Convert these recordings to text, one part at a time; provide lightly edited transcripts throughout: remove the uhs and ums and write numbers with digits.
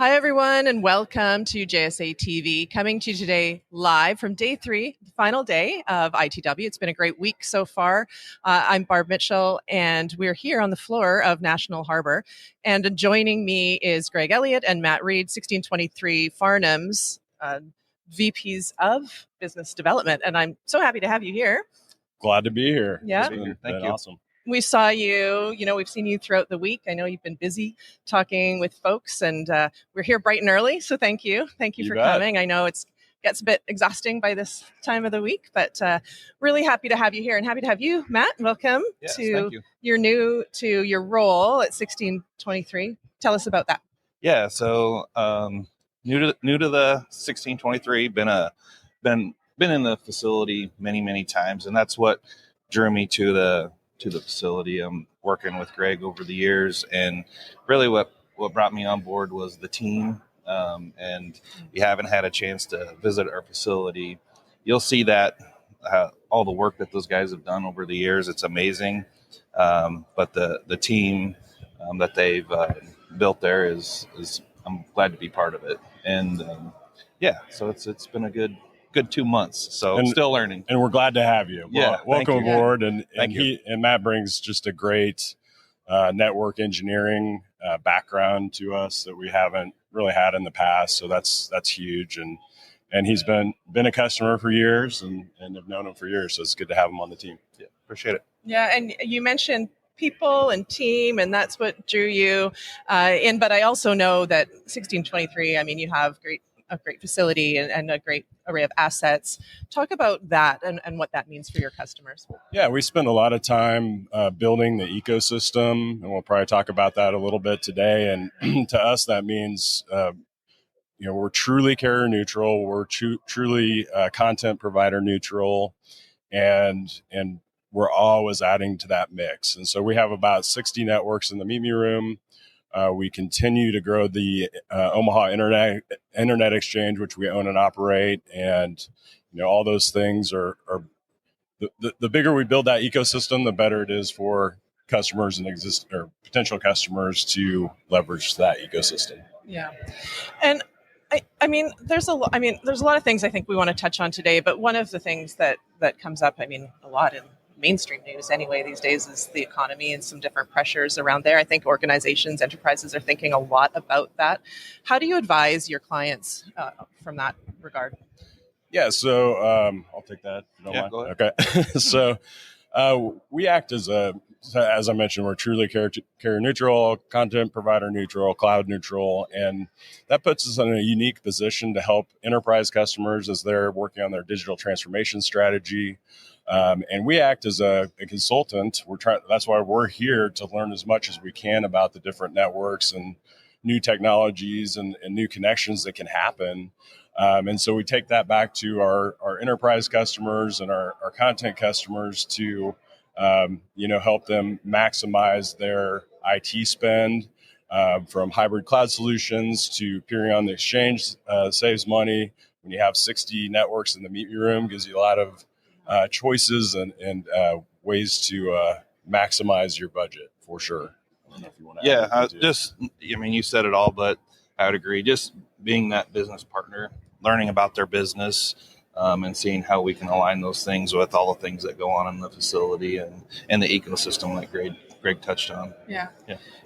Hi, everyone, and welcome to JSA TV, coming to you today live from day 3, the final day of ITW. It's been a great week so far. I'm Barb Mitchell, and we're here on the floor of National Harbor. And joining me is Greg Elliott and Matt Reed, 1623 Farnam's VPs of Business Development. And I'm so happy to have you here. Glad to be here. Yeah. Thank you. Awesome. We saw you, we've seen you throughout the week. I know you've been busy talking with folks, and we're here bright and early. So thank you. Thank you for coming. I know it gets a bit exhausting by this time of the week, but really happy to have you here, and happy to have you, Matt. Welcome to your your role at 1623. Tell us about that. Yeah. So new to the 1623, been in the facility many times, and that's what drew me to the facility. I'm working with Greg over the years, and really what brought me on board was the team. And you haven't had a chance to visit our facility, you'll see that all the work that those guys have done over the years, it's amazing. But the team that they've built there is I'm glad to be part of it. And so it's been a good 2 months. So still learning, and we're glad to have you. Welcome aboard. And Matt brings just a great network engineering background to us that we haven't really had in the past. So that's huge. And he's been a customer for years and have known him for years. So it's good to have him on the team. Yeah, appreciate it. Yeah, and you mentioned people and team, and that's what drew you in. But I also know that 1623, you have a great facility and a great array of assets. Talk about that and what that means for your customers. Yeah, we spend a lot of time building the ecosystem, and we'll probably talk about that a little bit today. And to us, that means we're truly carrier neutral. We're truly content provider neutral, and we're always adding to that mix. And so we have about 60 networks in the Meet Me Room. We continue to grow the Omaha Internet Exchange, which we own and operate, and all those things are the bigger we build that ecosystem, the better it is for customers and potential customers to leverage that ecosystem. Yeah, and there's a lot of things I think we want to touch on today, but one of the things that comes up, a lot in mainstream news anyway these days, is the economy and some different pressures around there. I think organizations, enterprises are thinking a lot about that. How do you advise your clients from that regard? Yeah, so I'll take that. If you don't mind. Go ahead. Okay. So we act as I mentioned, we're truly carrier neutral, content provider neutral, cloud neutral, and that puts us in a unique position to help enterprise customers as they're working on their digital transformation strategy. And we act as a consultant. That's why we're here to learn as much as we can about the different networks and new technologies and new connections that can happen. And so we take that back to our enterprise customers and our content customers to help them maximize their IT spend, from hybrid cloud solutions to peering on the exchange, saves money. When you have 60 networks in the Meet Me Room, gives you a lot of choices and ways to maximize your budget, for sure. I don't know if you want to you said it all, but I would agree. Just being that business partner, learning about their business, and seeing how we can align those things with all the things that go on in the facility and the ecosystem like Greg touched on. Yeah.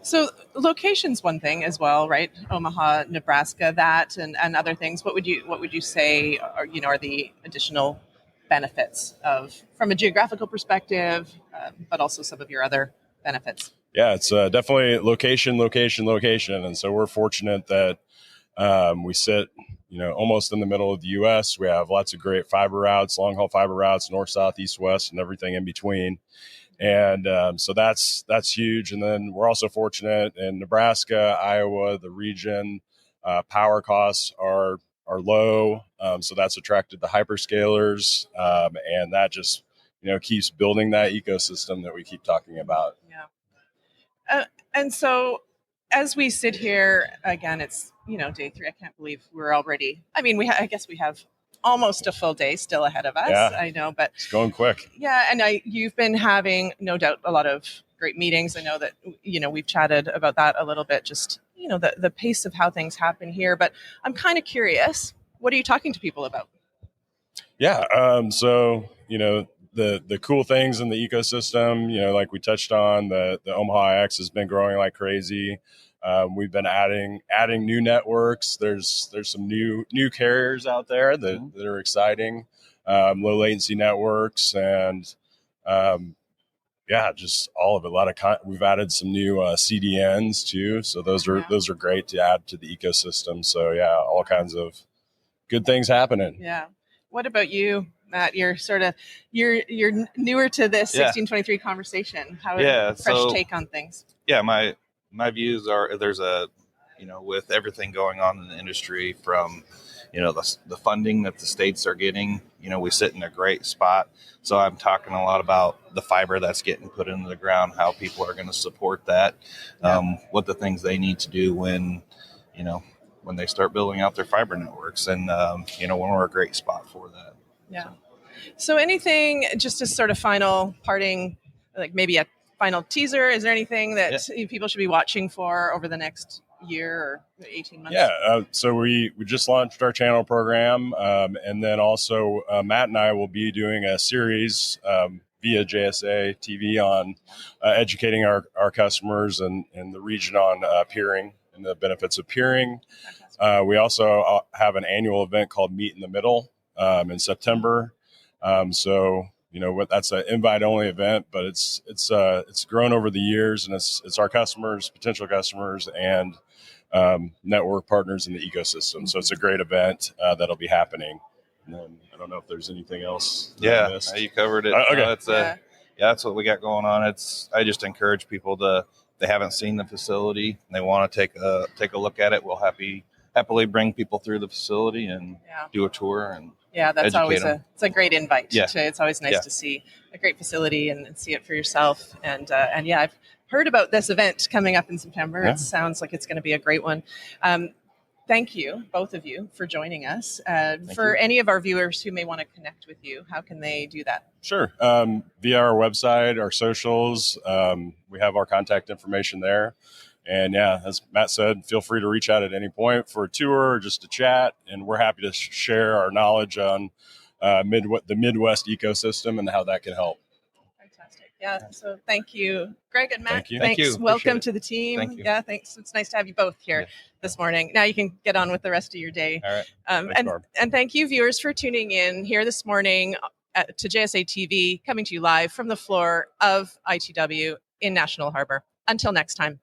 So location's one thing as well, right? Omaha, Nebraska, that and other things. What would you say are the additional benefits from a geographical perspective, but also some of your other benefits? Yeah, it's definitely location. And so we're fortunate that we sit, almost in the middle of the U.S. We have lots of great fiber routes, long haul fiber routes, north, south, east, west, and everything in between. And so that's huge. And then we're also fortunate in Nebraska, Iowa, the region, power costs are low. So that's attracted the hyperscalers. And that just, keeps building that ecosystem that we keep talking about. Yeah. And so as we sit here, again, it's, day 3. I can't believe we're already, I guess we have almost a full day still ahead of us. Yeah, I know, but it's going quick. Yeah. And you've been having, no doubt, a lot of great meetings. I know that, we've chatted about that a little bit, just, the pace of how things happen here. But I'm kind of curious, what are you talking to people about? Yeah. So, the cool things in the ecosystem, like we touched on, the Omaha X has been growing like crazy. We've been adding new networks. There's some new carriers out there that are exciting, low latency networks, and just all of it. A lot of we've added some new CDNs too, so those are great to add to the ecosystem. So yeah, all kinds of good things happening. Yeah. What about you, Matt? You're you're newer to this 1623 conversation. How fresh take on things? Yeah, my views are there's with everything going on in the industry, from the funding that the states are getting, we sit in a great spot. So I'm talking a lot about the fiber that's getting put into the ground, how people are going to support that, what the things they need to do when they start building out their fiber networks, and when we're a great spot for that. Yeah. So anything, just as sort of final parting, like maybe a final teaser, is there anything that people should be watching for over the next year or 18 months? Yeah. So we just launched our channel program. And then also Matt and I will be doing a series via JSA TV on educating our customers and the region on peering and the benefits of peering. We also have an annual event called Meet in the Middle in September. So that's an invite-only event, but it's grown over the years, and it's our customers, potential customers, and network partners in the ecosystem. So it's a great event that'll be happening. And then I don't know if there's anything else. Yeah, you covered it. Okay. That's what we got going on. I just encourage people they haven't seen the facility and they want to take a look at it. We'll happily bring people through the facility and do a tour and that's always it's a great invite. Yeah. It's always nice to see a great facility and see it for yourself. And I've heard about this event coming up in September. It sounds like it's going to be a great one. Thank you, both of you, for joining us. For any of our viewers who may want to connect with you, how can they do that? Sure. Via our website, our socials, we have our contact information there. And as Matt said, feel free to reach out at any point for a tour or just to chat. And we're happy to share our knowledge on the Midwest ecosystem and how that can help. Fantastic. Yeah. So thank you, Greg and Matt. Thank you. Thanks. Thank you. Welcome to the team. Thank you. Yeah, thanks. It's nice to have you both here this morning. Now you can get on with the rest of your day. All right. Thanks, and thank you, viewers, for tuning in here this morning to JSA TV, coming to you live from the floor of ITW in National Harbor. Until next time.